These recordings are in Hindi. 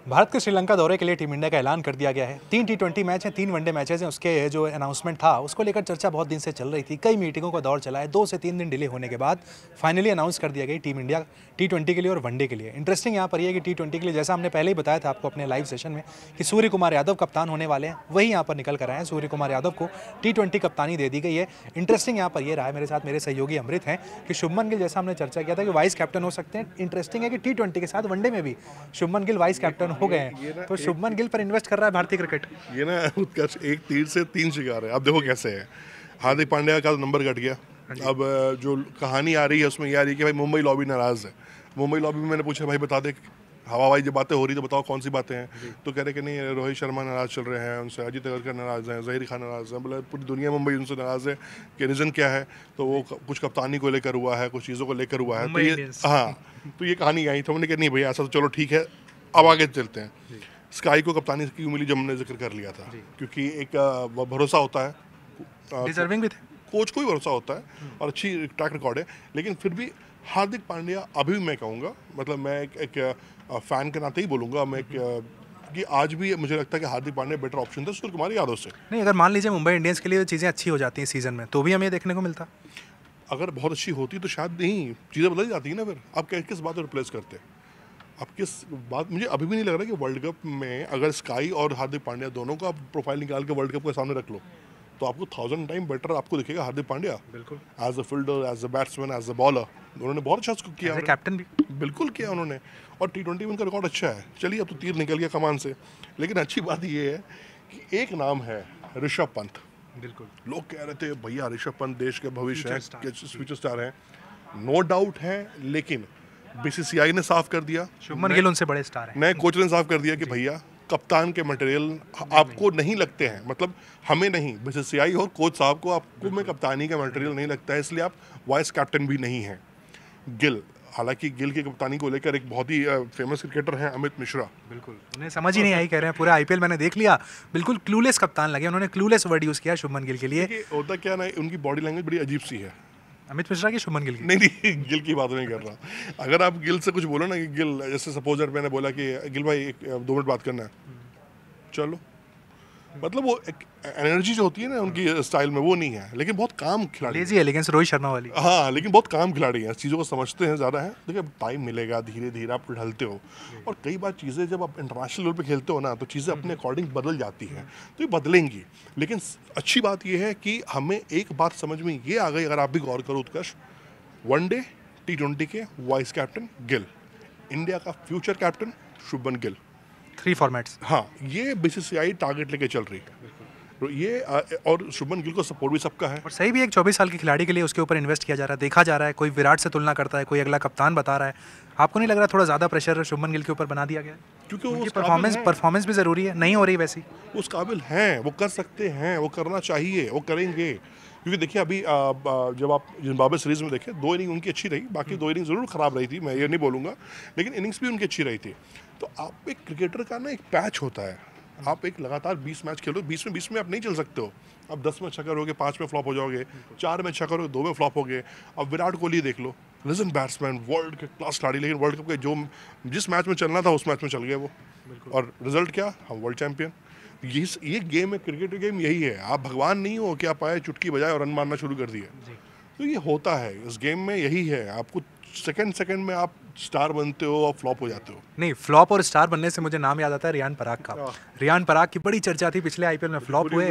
भारत के श्रीलंका दौरे के लिए टीम इंडिया का ऐलान कर दिया गया है। 3 T20 मैच हैं, 3 वनडे मैचेस हैं। उसके जो अनाउंसमेंट था उसको लेकर चर्चा बहुत दिन से चल रही थी। कई मीटिंगों का दौर चला है। 2 से 3 दिन डिले होने के बाद फाइनली अनाउंस कर दिया गया टीम इंडिया T20 के लिए और वनडे के लिए। इंटरेस्टिंग यहाँ पर यह कि T20 के लिए जैसा हमने पहले ही बताया था आपको अपने लाइव सेशन में कि सूर्य कुमार यादव कप्तान होने वाले हैं, वही यहाँ पर निकल कर आए हैं। सूर्य कुमार यादव को T20 कप्तानी दे दी गई है। इंटरेस्टिंग यहाँ पर यह रहा है, मेरे साथ मेरे सहयोगी अमृत हैं, कि शुभमन गिल जैसा हमने चर्चा किया था कि वाइस कैप्टन हो सकते हैं। इंटरेस्टिंग है कि T20 के साथ वनडे में भी शुभमन गिल वाइस कैप्टन हो गए हैं। तो शुभमन गिल पर इन्वेस्ट कर रहा है भारतीय क्रिकेट। ये ना उत्कर्ष एक तीर से 3 शिकार है। अब देखो कैसे है। हार्दिक पांड्या का नंबर घट गया। अब जो कहानी आ रही है उसमें ये आ रही है कि भाई मुंबई लॉबी नाराज है। मुंबई लॉबी में मैंने पूछा भाई बता दे हवाई जो बातें हो रही तो बताओ कौन सी बातें हैं। तो कह रहे कि नहीं रोहित शर्मा नाराज चल रहे हैं उनसे, अजीत अगरकर नाराज हैं, जहीर खान नाराज हैं। मतलब पूरी दुनिया मुंबई उनसे नाराज है कि रीज़न क्या है। तो वो कुछ कप्तानी को लेकर हुआ है, कुछ चीज़ों को लेकर हुआ है। तो ये तो ये कहानी आई। तो हमने कहा नहीं भैया ऐसा तो चलो ठीक है, अब आगे चलते हैं। स्काई को कप्तानी क्यों मिली जब हमने जिक्र कर लिया था, क्योंकि एक भरोसा होता है, डिजर्विंग भी थे, कोच को भी भरोसा होता है और अच्छी ट्रैक रिकॉर्ड है। लेकिन फिर भी हार्दिक पांड्या अभी भी मैं कहूँगा, मतलब मैं एक फ़ैन के नाते ही बोलूँगा मैं कि आज भी मुझे लगता है कि हार्दिक पांड्या बेटर ऑप्शन था सूर्य कुमार यादव से। नहीं, अगर मान लीजिए मुंबई इंडियंस के लिए चीज़ें अच्छी हो जाती हैं सीजन में तो भी हमें देखने को मिलता। अगर बहुत अच्छी होती तो शायद नहीं, चीज़ें बदल जाती है ना। फिर आप किस बात को रिप्लेस करते हैं, अब किस बात, मुझे अभी भी नहीं लग रहा कि वर्ल्ड कप में अगर स्काई और हार्दिक पांड्या दोनों का प्रोफाइल निकाल के वर्ल्ड कप के सामने रख लो तो आपको 1000 टाइम बेटर आपको दिखेगा हार्दिक पांड्या। बिल्कुल, as a fielder, as a batsman, as a bowler उन्होंने बहुत अच्छा किया, कैप्टन भी बिल्कुल किया उन्होंने। और T20 में उनका रिकॉर्ड अच्छा है। चलिए अब तो तीर निकल गया कमान से। लेकिन अच्छी बात ये है कि एक नाम है ऋषभ पंत। बिल्कुल, लोग कह रहे थे भैया ऋषभ पंत देश के भविष्य हैं, फ्यूचर स्टार हैं। नो डाउट है, लेकिन BCCI ने साफ कर दिया, शुभमन गिल उनसे बड़े स्टार हैं। नए कोच ने साफ कर दिया कि भैया कप्तान के मटेरियल आपको नहीं लगते हैं, मतलब हमें नहीं, BCCI और कोच साहब को आपको में कप्तानी का मटेरियल नहीं लगता है, इसलिए आप वाइस कैप्टन भी नहीं हैं। गिल, हालांकि गिल की कप्तानी को लेकर एक बहुत ही फेमस क्रिकेटर हैं अमित मिश्रा, बिल्कुल उन्हें समझ ही नहीं आई, कह रहे हैं पूरा IPL मैंने देख लिया, बिल्कुल क्लूलेस कप्तान लगे। उन्होंने क्लूलेस वर्ड यूज़ किया शुभमन गिल के लिए। होता क्या ना, उनकी बॉडी लैंग्वेज बड़ी अजीब सी है। अमित मिश्रा की, शुभमन गिल की? नहीं गिल की बात नहीं कर रहा। अगर आप गिल से कुछ बोलो ना कि गिल, जैसे सपोजर मैंने बोला कि गिल भाई 2 मिनट बात करना है, चलो, मतलब वो एक एनर्जी जो होती है ना उनकी स्टाइल में वो नहीं है। लेकिन बहुत काम खिलाड़ी लेजी एलिगेंस रोहित शर्मा वाली। हाँ, लेकिन बहुत काम खिलाड़ी हैं, चीज़ों को समझते हैं, ज़्यादा है। देखिए टाइम मिलेगा, धीरे धीरे आप ढलते हो। और कई बार चीज़ें जब आप इंटरनेशनल लेवल पे खेलते हो ना तो चीज़ें अपने अकॉर्डिंग बदल जाती हैं, तो ये बदलेंगी। लेकिन अच्छी बात ये है कि हमें एक बात समझ में ये आ गई, अगर आप भी गौर करो उत्कर्ष, वनडे T20 के वाइस कैप्टन गिल, इंडिया का future captain Shubman Gill, 3 formats. हाँ, ये BCCI टारगेट लेके चल रही है। तो ये और शुभमन गिल को सपोर्ट भी सबका है। और सही भी, एक 24 साल के खिलाड़ी के लिए उसके ऊपर इन्वेस्ट किया जा रहा है, देखा जा रहा है। कोई विराट से तुलना करता है, कोई अगला कप्तान बता रहा है। आपको नहीं लग रहा थोड़ा ज़्यादा प्रेशर शुभमन गिल के ऊपर बना दिया गया? क्योंकि उनकी परफॉर्मेंस भी ज़रूरी है, नहीं हो रही वैसी। उस काबिल हैं, वो कर सकते हैं, वो करना चाहिए, वो करेंगे। क्योंकि देखिए अभी जब आप जिम्बाब्वे सीरीज़ में देखें, 2 इनिंग उनकी अच्छी रही, बाकी 2 इनिंग ज़रूर ख़राब रही थी, मैं ये नहीं बोलूँगा, लेकिन इनिंग्स भी उनकी अच्छी रही थी। तो आप एक क्रिकेटर का ना एक पैच होता है, आप एक लगातार 20 मैच खेलो, 20 में आप नहीं चल सकते हो। अब 10 में अच्छा करोगे, 5 में फ्लॉप हो जाओगे, 4 में अच्छा करोगे, 2 में फ्लॉप हो गए। अब विराट कोहली देख लो, लेजेंड बैट्समैन, वर्ल्ड के क्लास खिलाड़ी, लेकिन वर्ल्ड कप के जिस मैच में चलना था उस मैच में चल गए वो, और रिजल्ट क्या, हम वर्ल्ड चैंपियन। ये गेम है, क्रिकेट गेम यही है। आप भगवान नहीं हो कि आप आए चुटकी बजाए और रन मारना शुरू कर दिए। तो ये होता है इस गेम में, यही है। आपको सेकंड में आप स्टार बनते हो और फ्लॉप हो जाते हो। नहीं, फ्लॉप और स्टार बनने से मुझे नाम याद आता है रियान पराग का। रियान पराग की बड़ी चर्चा थी, पिछले IPL में फ्लॉप हुए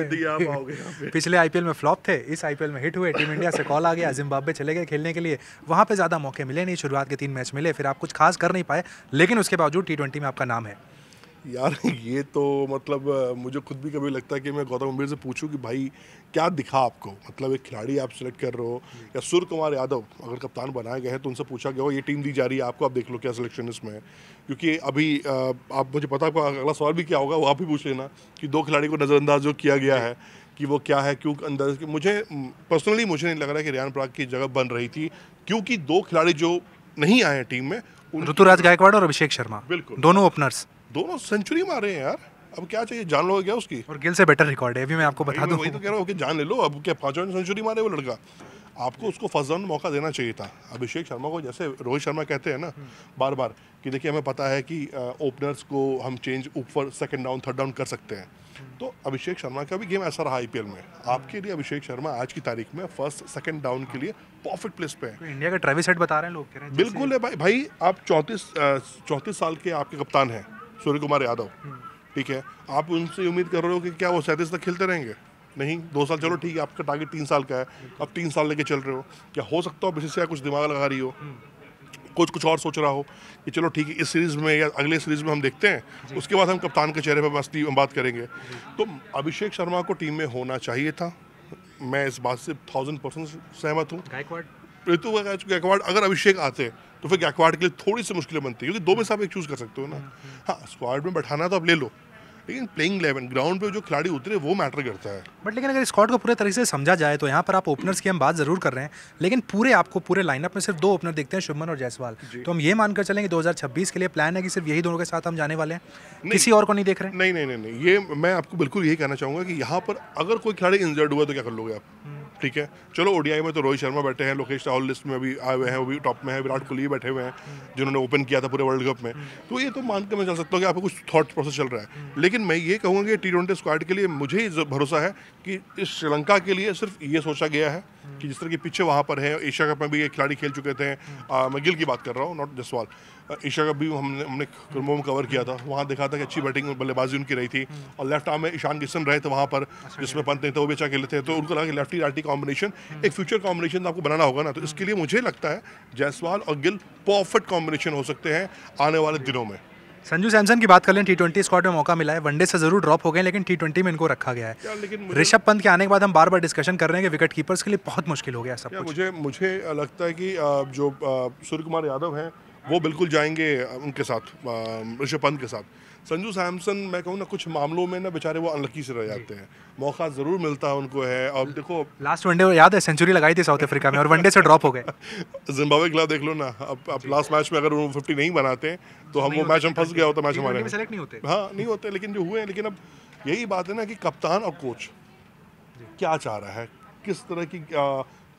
पिछले IPL में फ्लॉप थे, इस IPL में हिट हुए। टीम इंडिया से कॉल आ गया, जिम्बाब्वे चले गए खेलने के लिए। वहाँ पे ज़्यादा मौके मिले नहीं, शुरुआत के 3 मैच मिले, फिर आप कुछ खास कर नहीं पाए, लेकिन उसके बावजूद T20 में आपका नाम है। यार ये तो मतलब मुझे खुद भी कभी लगता है कि मैं गौतम गंभीर से पूछूं कि भाई क्या दिखा आपको, मतलब एक खिलाड़ी आप सेलेक्ट कर रहे हो, या सूर्य कुमार यादव अगर कप्तान बनाए गए हैं तो उनसे पूछा गया हो ये टीम दी जा रही है आपको, आप देख लो क्या सिलेक्शन इसमें है। क्योंकि अभी आप, मुझे पता है अगला सवाल भी क्या होगा, वो आप ही पूछ लेना कि 2 खिलाड़ी को नज़रअंदाज जो किया गया है कि वो क्या है, क्यों अंदाज। मुझे पर्सनली मुझे नहीं लग रहा कि रियान पराग की जगह बन रही थी, क्योंकि 2 खिलाड़ी जो नहीं आए हैं टीम में, ऋतुराज गायकवाड़ और अभिषेक शर्मा, बिल्कुल दोनों ओपनर्स, दोनों सेंचुरी मारे हैं यार। अब क्या चाहिए, जान लो क्या उसकी। और गिल से बेटर रिकॉर्ड है, अभी मैं आपको बता दूं। वही तो कह रहा हूँ कि जान ले लो, अब क्या 5वां सेंचुरी मारे वो लड़का। आपको उसको फर्स्ट डाउन मौका देना चाहिए था। अभिषेक शर्मा को जैसे रोहित शर्मा कहते हैं ना बार बार कि देखिए हमें पता है कि ओपनर्स को हम चेंज ऊपर सेकंड डाउन थर्ड डाउन कर सकते हैं, तो अभिषेक शर्मा का भी गेम ऐसा रहा आईपीएल में। आपके लिए अभिषेक शर्मा आज की तारीख में फर्स्ट सेकंड डाउन के लिए परफेक्ट प्लेस पे है। तो इंडिया का ट्रेविस हेड बता रहे हैं, लोग कह रहे हैं बिल्कुल है भाई आप 34 साल के आपके कप्तान हैं सूर्य कुमार यादव, ठीक है, आप उनसे उम्मीद कर रहे हो कि क्या वो 37 तक खेलते रहेंगे? नहीं, 2 साल चलो ठीक है, आपका टारगेट 3 साल का है, अब 3 साल लेके चल रहे हो। क्या हो सकता हो बीसीसीआई कुछ दिमाग लगा रही हो, कुछ और सोच रहा हो कि चलो ठीक है इस सीरीज में या अगले सीरीज में हम देखते हैं, उसके बाद हम कप्तान के चेहरे पर मस्ती बात करेंगे। तो अभिषेक शर्मा को टीम में होना चाहिए था, मैं इस बात से 1000% सहमत हूँ। ऋतु गायकवाड़ अगर अभिषेक आते तो फिर गायकवाड़ के लिए थोड़ी सी मुश्किलें बनती है, क्योंकि दो में से आप एक चूज कर सकते हो ना। हाँ, स्क्वाड में बैठाना तो आप ले लो, लेकिन प्लेइंग 11 ग्राउंड पे जो खिलाड़ी उतरे वो मैटर करता है। बट लेकिन अगर स्क्वाड को पूरे तरीके से समझा जाए तो यहाँ पर आप ओपनर्स की हम बात जरूर कर रहे हैं, लेकिन आपको पूरे लाइनअप में सिर्फ 2 ओपनर दिखते हैं, शुभमन और जायसवाल। तो हम ये मानकर चलेंगे 2026 के लिए प्लान है कि सिर्फ यही दोनों के साथ हम जाने वाले हैं, किसी और को नहीं देख रहे हैं? नहीं, ये मैं आपको बिल्कुल यही कहना चाहूँगा कि यहाँ पर अगर कोई खिलाड़ी इंजर्ड हुआ तो क्या कर लोगे आप? ठीक है, चलो ओडीआई में तो रोहित शर्मा बैठे हैं, लोकेश राहुल लिस्ट में अभी आए हुए हैं, वो भी टॉप में है, विराट कोहली बैठे हुए हैं जिन्होंने ओपन किया था पूरे वर्ल्ड कप में, तो ये तो मान के मैं चल सकता हूँ कि आपको कुछ थॉट प्रोसेस चल रहा है। लेकिन मैं ये कहूँगा कि T20 स्क्वाड के लिए मुझे भरोसा है कि इस श्रीलंका के लिए सिर्फ ये सोचा गया है कि जिस तरह की पिच वहाँ पर है, एशिया कप में भी एक खिलाड़ी खेल चुके थे, मैं गिल की बात कर रहा हूँ, नॉट जसवाल। एशिया कप भी हमने क्रमों में कवर किया था, वहाँ देखा था कि अच्छी बैटिंग बल्लेबाजी उनकी रही थी, और लेफ्ट आर्म में ईशान किशन रहे थे वहाँ पर, जिसमें पंत नहीं थे वो भी अच्छा खेले थे, तो उनको लगा कि लेफ्टी राइटी कॉम्बिनेशन एक फ्यूचर कॉम्बिनेशन आपको बनाना होगा ना, तो इसके लिए मुझे लगता है जायसवाल और गिल परफेक्ट कॉम्बिनेशन हो सकते हैं आने वाले दिनों में। संजू सैमसन की बात कर लें, T20 स्क्वाड में मौका मिला है, वनडे से जरूर ड्रॉप हो गए, लेकिन T20 में इनको रखा गया है। ऋषभ पंत के आने के बाद हम बार बार डिस्कशन कर रहे हैं कि विकेट कीपर्स के लिए बहुत मुश्किल हो गया सब कुछ। मुझे लगता है कि जो सूर्य कुमार यादव हैं वो बिल्कुल जाएंगे उनके साथ, ऋषभ पंत के साथ। संजू सैमसन मैं कहूँ ना कुछ मामलों में ना बेचारे वो अनलकी से रह जाते हैं, मौका ज़रूर मिलता है उनको है। और देखो लास्ट वनडे याद है सेंचुरी लगाई थी साउथ अफ्रीका में और वनडे से ड्रॉप हो गए। जिम्बाब्वे के खिलाफ देख लो ना, अब लास्ट मैच में अगर वो 50 नहीं बनाते तो हम वो मैच हम फंस गया होता, मैच हमारे सेलेक्ट नहीं होते। हाँ नहीं होते, लेकिन जो हुए हैं। लेकिन अब यही बात है ना कि कप्तान और कोच क्या चाह रहा है, किस तरह की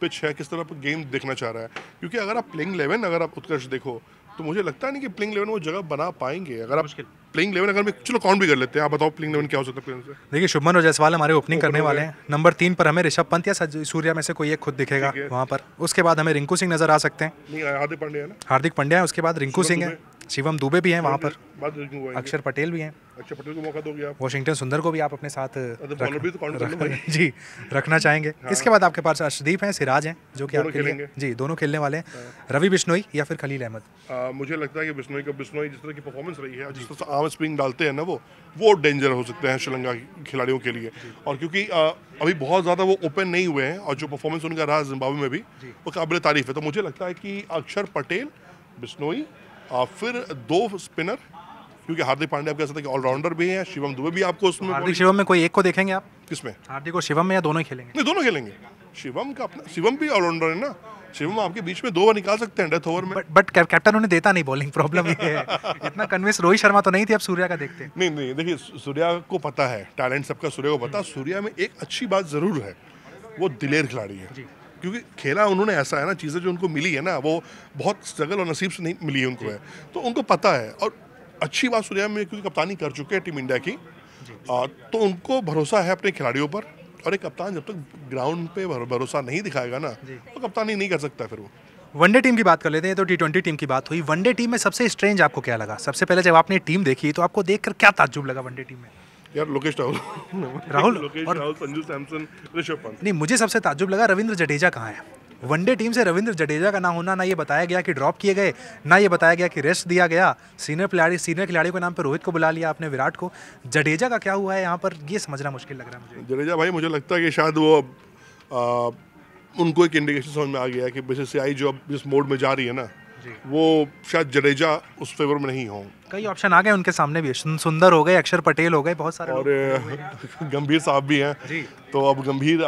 पिच है, किस तरह गेम देखना चाह रहा है। क्योंकि अगर आप प्लेइंग 11 अगर आप उत्कर्ष देखो तो मुझे लगता नहीं कि प्लेइंग 11 वो जगह बना पाएंगे। अगर आप प्लेइंग 11 अगर चलो काउंट भी कर लेते हैं, आप बताओ प्लेइंग 11 क्या हो सकता है? देखिए शुभमन और जायसवाल हमारे ओपनिंग करने वाले हैं। नंबर 3 पर हमें ऋषभ पंत या सूर्या में से कोई एक खुद दिखेगा वहाँ पर। उसके बाद हमें रिंकू सिंह नजर आ सकते हैं, नहीं हार्दिक पांड्या है ना, हार्दिक पांड्या है, उसके बाद रिंकू सिंह है, शिवम दुबे भी हैं वहाँ पर, अक्षर पटेल भी हैं, अक्षर पटेल को मौका दोगे आप, वॉशिंगटन सुंदर को भी आप अपने साथ तो जी रखना चाहेंगे। इसके बाद आपके पास अर्शदीप हैं, सिराज हैं, जो कि आपके लिए जी दोनों खेलने वाले हैं। रवि बिश्नोई या फिर खलील अहमद। मुझे लगता है कि बिश्नोई जिस तरह की परफॉर्मेंस रही है, जिस तरह से आर्म स्पिन डालते हैं ना, वो डेंजर हो सकते हैं श्रीलंका खिलाड़ियों के लिए। और क्योंकि अभी बहुत ज़्यादा वो ओपन नहीं हुए हैं और जो परफॉर्मेंस उनका रहा जिम्बाब्वे में भी वो काबिल तारीफ है, तो मुझे लगता है कि अक्षर पटेल, बिश्नोई, फिर 2 स्पिनर, क्योंकि हार्दिक पांड्या आप कह सकते हैं कि ऑलराउंडर भी हैं, शिवम दुबे भी आपको उसमें। हार्दिक शिवम में कोई एक को देखेंगे आप? किसमें? हार्दिक और शिवम में, या दोनों ही खेलेंगे? नहीं, दोनों खेलेंगे। शिवम भी ऑलराउंडर है ना, शिवम आपके बीच में 2 ओवर निकाल सकते हैं डेथ ओवर में। बट कैप्टन उन्हें देता नहीं बॉलिंग, प्रॉब्लम ये है। इतना कन्विंस रोहित शर्मा तो नहीं थी, अब सूर्या का देखते हैं। नहीं, देखिए सूर्या को पता है, टैलेंट सबका सूर्या को पता। सूर्या में एक अच्छी बात जरूर है, वो दिलेर खिलाड़ी है, क्योंकि खेला उन्होंने ऐसा है ना, चीज़ें जो उनको मिली है ना वो बहुत स्ट्रगल और नसीब से नहीं मिली है उनको, है तो उनको पता है। और अच्छी बात सूर्या में क्योंकि कप्तानी कर चुके हैं टीम इंडिया की, तो उनको भरोसा है अपने खिलाड़ियों पर। और एक कप्तान जब तक ग्राउंड पे भरोसा नहीं दिखाएगा ना, तो कप्तानी नहीं कर सकता फिर वो। वनडे टीम की बात कर लेते हैं, तो T20 टीम की बात हुई। वनडे टीम में सबसे स्ट्रेंज आपको क्या लगा? सबसे पहले जब आपने टीम देखी तो आपको देखकर क्या ताज्जुब लगा वनडे टीम में? यार लोकेश राहुल राहुल, संजू सैमसन, ऋषभ पंत। नहीं, मुझे सबसे ताज्जुब लगा रविंद्र जडेजा कहाँ है। वनडे टीम से रविंद्र जडेजा का ना होना, ना ये बताया गया कि ड्रॉप किए गए, ना ये बताया गया कि रेस्ट दिया गया। सीनियर खिलाड़ियों के नाम पर रोहित को बुला लिया आपने, विराट को। जडेजा का क्या हुआ है यहाँ पर, ये समझना मुश्किल लग रहा है मुझे। जडेजा भाई मुझे लगता है कि शायद वो उनको एक इंडिकेशन समझ में आ गया कि बीसीसीआई जो अब जिस मोड में जा रही है ना, वो शायद जडेजा उस फेवर में नहीं हो। कई ऑप्शन आ गए उनके सामने भी, सुंदर हो गए, अक्षर पटेल हो गए, बहुत सारे और गंभीर साहब भी हैं, तो अब गंभीर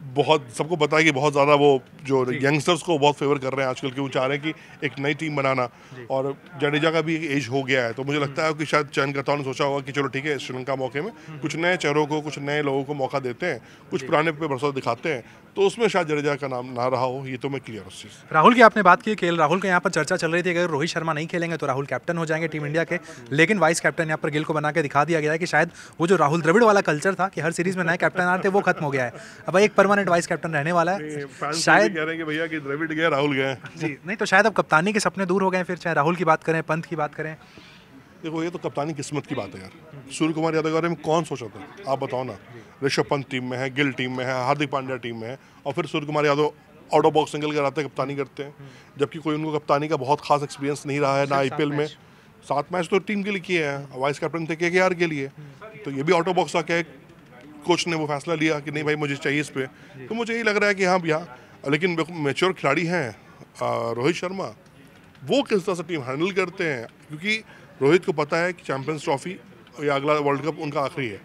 बहुत सबको पता है कि बहुत ज़्यादा वो जो यंगस्टर्स को बहुत फेवर कर रहे हैं आजकल, क्यों चाह रहे हैं कि एक नई टीम बनाना। और जडेजा का भी एक एज हो गया है, तो मुझे लगता है कि शायद चयनकर्ताओं ने सोचा होगा कि चलो ठीक है, श्रीलंका मौके में कुछ नए चेहरों को, कुछ नए लोगों को मौका देते हैं, कुछ पुराने पे भरोसा दिखाते हैं, तो उसमें शायद जडेजा का नाम ना रहा हो, ये तो मैं क्लियर उस चीज़। राहुल की आपने बात की, केएल राहुल के यहाँ पर चर्चा चल रही थी अगर रोहित शर्मा नहीं खेलेंगे तो राहुल कैप्टन हो जाएंगे टीम इंडिया के, लेकिन वाइस कैप्टन यहाँ पर गिल को बना के दिखा दिया गया है कि शायद वो जो राहुल द्रविड़ वाला कल्चर था कि हर सीरीज में नए कैप्टन आते वो खत्म हो गया है, अब एक परमानेंट वाइस कैप्टन रहने वाला है। शायद कह रहे हैं कि भैया कि द्रविड़ गया राहुल गए जी नहीं तो शायद अब कप्तानी के सपने दूर हो गए, फिर चाहे राहुल की बात करें, पंत की बात करें। देखो ये तो कप्तानी किस्मत की बात है यार। सूर्य कुमार यादव के बारे में कौन सोचा था, आप बताओ ना। ऋषभ पंत टीम में है, गिल टीम में है, हार्दिक पांड्या टीम में है, और फिर Surya Kumar Yadav out of box निकल कर आते हैं, कप्तानी करते हैं, जबकि कोई उनको कप्तानी का बहुत खास एक्सपीरियंस नहीं रहा है ना आईपीएल में। 7 मैच तो टीम के लिए किए हैं, वाइस कैप्टन थे केकेआर के लिए, तो ये भी आउट ऑफ बॉक्स आके कोच ने वो फैसला लिया कि नहीं भाई मुझे चाहिए इस पे। तो मुझे यही लग रहा है कि हाँ भैया, लेकिन मैच्योर खिलाड़ी हैं रोहित शर्मा, वो किस तरह से टीम हैंडल करते हैं, क्योंकि रोहित को पता है कि चैंपियंस ट्रॉफी या अगला वर्ल्ड कप उनका आखिरी है,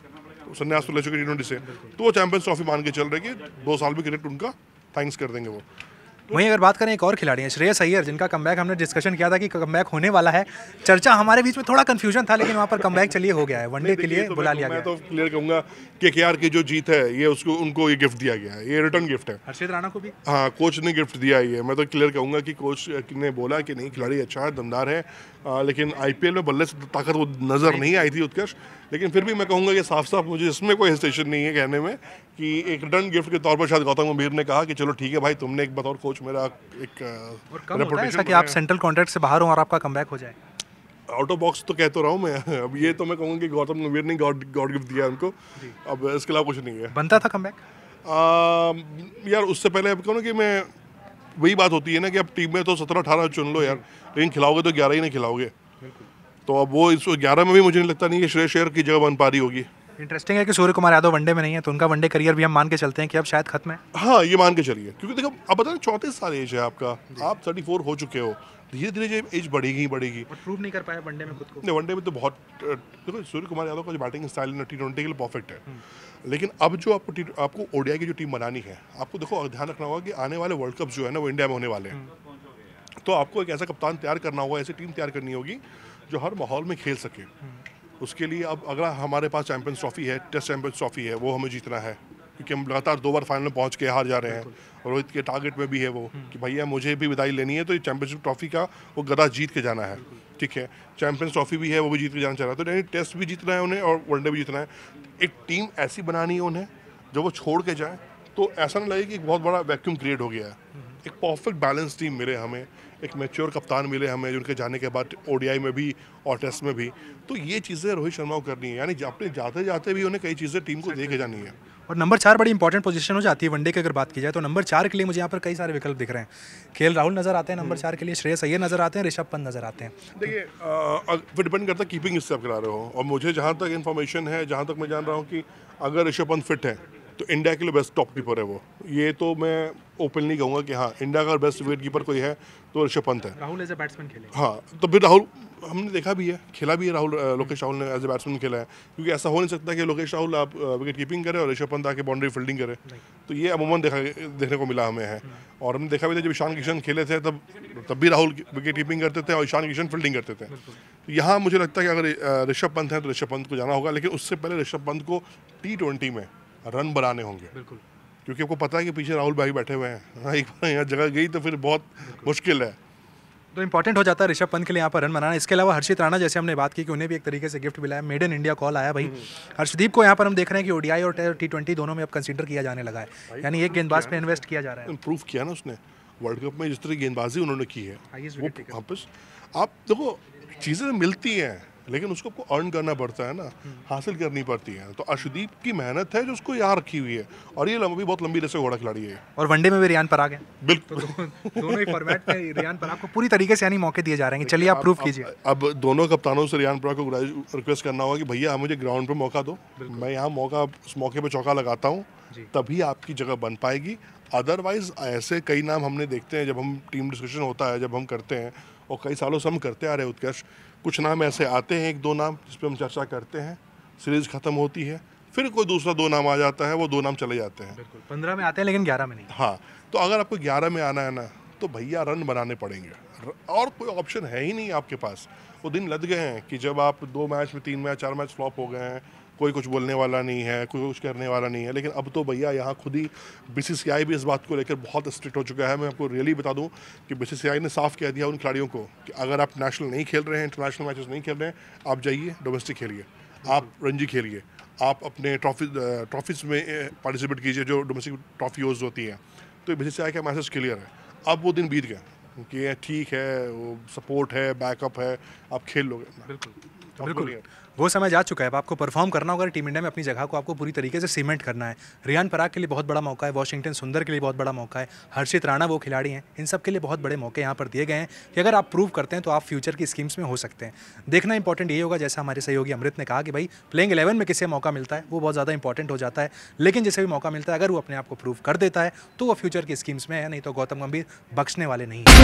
संन्यास तो ले चुके T20 से, तो वो चैंपियंस ट्रॉफी मान के चल रहे कि 2 साल भी क्रिकेट उनका थैंक्स कर देंगे वो। वहीं अगर बात करें एक और खिलाड़ी है श्रेयस अय्यर, जिनका कमबैक हमने डिस्कशन किया था कि कमबैक होने वाला है, चर्चा हमारे बीच में थोड़ा कंफ्यूजन था, लेकिन वहाँ पर कमबैक चलिए हो गया है, वनडे के लिए बुला लिया गया। मैं तो क्लियर कहूंगा कि केकेआर की जो जीत है ये उसको उनको ये गिफ्ट दिया गया है, ये रिटर्न गिफ्ट है। हर्षित राणा को भी हाँ, कोच ने गिफ्ट दिया है ये। मैं तो क्लियर कहूंगा कि कोच ने बोला कि नहीं खिलाड़ी अच्छा है, दमदार है, लेकिन आईपीएल में बल्ले से ताकत वो नज़र नहीं आई थी उत्कर्ष, लेकिन फिर भी मैं कहूँगा कि साफ साफ मुझे इसमें कोई हेजिटेशन नहीं है कहने में कि एक रिटर्न गिफ्ट के तौर पर शायद गौतम गंभीर ने कहा कि चलो ठीक है भाई, तुमने एक बतौर कोच मेरा एक रेपुटेशन कि आप सेंट्रल कॉन्ट्रैक्ट से बाहर हो और आपका कमबैक हो जाए। आउट ऑफ बॉक्स तो कह तो रहा हूँ मैं। अब ये तो मैं कहूँगा कि गौतम गंभीर ने गॉड गिफ्ट दिया उनको, अब इसके अलावा कुछ नहीं है। बनता था कमबैक यार उससे पहले अब कहूँ ना कि मैं, वही बात होती है ना कि अब टीम में तो 17-18 चुन लो यार, लेकिन खिलाओगे तो 11 ही नहीं खिलाओगे, तो अब वो इस 11 में भी मुझे नहीं लगता नहीं कि श्रेयस अय्यर की जगह बन पा रही होगी। इंटरेस्टिंग है कि सूर्य कुमार यादव वनडे में नहीं है, तो उनका वनडे करियर भी हम मान के चलते हैं कि अब शायद खत्म है। हाँ, ये मान के चलिए, क्योंकि देखो अब बता 34 साल एज है आपका, आप 34 हो चुके हो, धीरे धीरे एज बढ़ेगी बढ़ेगी। प्रूव नहीं कर पाया वनडे में खुद को। नहीं, वनडे में तो बहुत, देखो सूर्य कुमार यादव का जो बैटिंग स्टाइल है T20 के लिए परफेक्ट है, लेकिन अब जो आपको ओडीआई की जो टीम बनानी है, आपको देखो ध्यान रखना होगा कि आने वाले वर्ल्ड कप जो है ना वो इंडिया में होने वाले हैं, तो आपको एक ऐसा कप्तान तैयार करना होगा, ऐसी टीम तैयार करनी होगी जो हर माहौल में खेल सके। उसके लिए अब अगर हमारे पास चैंपियंस ट्रॉफी है, टेस्ट चैंपियंस ट्रॉफी है, वो हमें जीतना है, क्योंकि हम लगातार 2 बार फाइनल पहुंच के हार जा रहे हैं। रोहित के टारगेट में भी है वो कि भैया मुझे भी विदाई लेनी है, तो ये चैंपियनशिप ट्रॉफी का वो गदा जीत के जाना है, ठीक है। चैंपियंस ट्रॉफी भी है, वो भी जीत के जाना चाह रहा है, तो यानी टेस्ट भी जीतना है उन्हें और वनडे भी जीतना है। एक टीम ऐसी बनानी है उन्हें जब वो छोड़ के जाए तो ऐसा नहीं लगे कि एक बहुत बड़ा वैक्यूम क्रिएट हो गया है। एक परफेक्ट बैलेंस टीम मिले हमें, एक मैच्योर कप्तान मिले हमें जिनके जाने के बाद ओडीआई में भी और टेस्ट में भी, तो ये चीज़ें रोहित शर्मा को करनी है, यानी अपने जाते जाते भी उन्हें कई चीज़ें टीम को दे के जानी है। और नंबर 4 बड़ी इंपॉर्टेंट पोजीशन हो जाती है वनडे की अगर बात की जाए, तो नंबर 4 के लिए मुझे यहाँ पर कई सारे विकल्प दिख रहे हैं। केएल राहुल नजर आते हैं नंबर 4 के लिए, श्रेयस अय्यर नजर आते हैं, ऋषभ पंत नजर आते हैं। देखिए फिर डिपेंड करता है कीपिंग इससे आप करा रहे हो, और मुझे जहाँ तक इन्फॉर्मेशन है, जहाँ तक मैं जान रहा हूँ कि अगर ऋषभ पंत फिट है तो इंडिया के लिए बेस्ट टॉप कीपर है वो। ये तो मैं ओपन नहीं कहूँगा कि हाँ इंडिया का बेस्ट विकेट कीपर कोई है तो ऋषभ पंत है। राहुल एज ए बैट्समैन खेले, हाँ, तो फिर राहुल हमने देखा भी है, खेला भी है राहुल, लोकेश राहुल ने एज ए बैट्समैन खेला है, क्योंकि ऐसा हो नहीं सकता कि लोकेश राहुल आप विकेट कीपिंग करे और ऋषभ पंत आके बाउंड्री फील्डिंग करे, तो ये अमूमन देखने को मिला हमें है। और हमने देखा भी था जब ईशान किशन खेले थे तब भी राहुल विकेट कीपिंग करते थे और ईशान किशन फील्डिंग करते थे। तो यहाँ मुझे लगता है कि अगर ऋषभ पंत है तो ऋषभ पंत को जाना होगा, लेकिन उससे पहले ऋषभ पंत को T20 में रन बनाने होंगे, क्योंकि आपको पता है कि पीछे राहुल भाई बैठे हुए हैं। हाँ, एक बार यहाँ जगह गई तो फिर बहुत मुश्किल है, तो इंपॉर्टेंट हो जाता है ऋषभ पंत के लिए यहाँ पर रन बनाना। इसके अलावा हर्षित राणा, जैसे हमने बात की कि उन्हें भी एक तरीके से गिफ्ट मिला है, मेड इन इंडिया कॉल आया भाई। हर्षदीप को यहाँ पर हम देख रहे हैं कि ओडीआई और T20 दोनों में अब कंसीडर किया जाने लगा है, यानी एक गेंदबाज पे इन्वेस्ट किया जा रहा है। इम्प्रूव किया ना उसने वर्ल्ड कप में, जिस तरह गेंदबाजी उन्होंने की है वो वापस। आप देखो चीज़ें मिलती हैं, लेकिन उसको आपको अर्न करना पड़ता है ना, हासिल करनी पड़ती है। तो अर्शदीप की मेहनत है जो उसको यहाँ रखी हुई है, और ये भी बहुत लंबी रेस से घोड़ा खिलाड़ी है। और वनडे में भी रियान पराग है, बिल्कुल दोनों ही फॉर्मेट में रियान पराग को पूरी तरीके से यानी मौके दिए जा रहे हैं। चलिए आप प्रूफ कीजिए। अब दोनों कप्तानों से रियान पराग को रिक्वेस्ट करना होगा कि भैया आप मुझे ग्राउंड पर मौका दो, मैं यहाँ उस मौके पर चौका लगाता हूँ, तभी आपकी जगह बन पाएगी। अदरवाइज ऐसे कई नाम हमने देखते हैं जब हम टीम डिस्कशन होता है, जब हम करते हैं, और कई सालों से हम करते आ रहे हैं उत्कर्ष, कुछ नाम ऐसे आते हैं, 1-2 नाम जिस पे हम चर्चा करते हैं, सीरीज खत्म होती है, फिर कोई दूसरा 2 नाम आ जाता है, वो 2 नाम चले जाते हैं। 15 में आते हैं लेकिन 11 में नहीं। हाँ, तो अगर आपको 11 में आना है ना, तो भैया रन बनाने पड़ेंगे, और कोई ऑप्शन है ही नहीं आपके पास। वो दिन लद गए हैं कि जब आप 2 मैच में 3 मैच 4 मैच फ्लॉप हो गए हैं, कोई कुछ बोलने वाला नहीं है, कोई कुछ करने वाला नहीं है। लेकिन अब तो भैया यहाँ खुद ही बीसीसीआई भी इस बात को लेकर बहुत स्ट्रिक्ट हो चुका है। मैं आपको रियली बता दूं कि बीसीसीआई ने साफ कह दिया उन खिलाड़ियों को कि अगर आप नेशनल नहीं खेल रहे हैं, इंटरनेशनल मैचेस नहीं खेल रहे हैं, आप जाइए डोमेस्टिक खेलिए, आप रणजी खेलिए, आप अपने ट्रॉफीज़ में पार्टिसिपेट कीजिए जो डोमेस्टिक ट्रॉफीज होती हैं। तो बीसीसीआई का मैसेज क्लियर है। अब वो दिन बीत गया कि ये ठीक है, वो सपोर्ट है, बैकअप है, आप खेल लोगे। बिल्कुल वो समय जा चुका है। अब आपको परफॉर्म करना होगा टीम इंडिया में, अपनी जगह को आपको पूरी तरीके से सीमेंट करना है। रियान पराग के लिए बहुत बड़ा मौका है, वॉशिंगटन सुंदर के लिए बहुत बड़ा मौका है, हर्षित राणा वो खिलाड़ी हैं, इन सब के लिए बहुत बड़े मौके यहाँ पर दिए गए हैं कि अगर आप प्रूव करते हैं तो आप फ्यूचर की स्कीम्स में हो सकते हैं। देखना इंपॉर्टेंट ये होगा, जैसा हमारे सहयोगी अमृत ने कहा कि भाई प्लेइंग 11 में किसे मौका मिलता है वो बहुत ज़्यादा इंपॉर्टेंट हो जाता है। लेकिन जिसे भी मौका मिलता है अगर वो अपने आप को प्रूव कर देता है तो वो फ्यूचर की स्कीम्स में है, नहीं तो गौतम गंभीर बख्शने वाले नहीं है।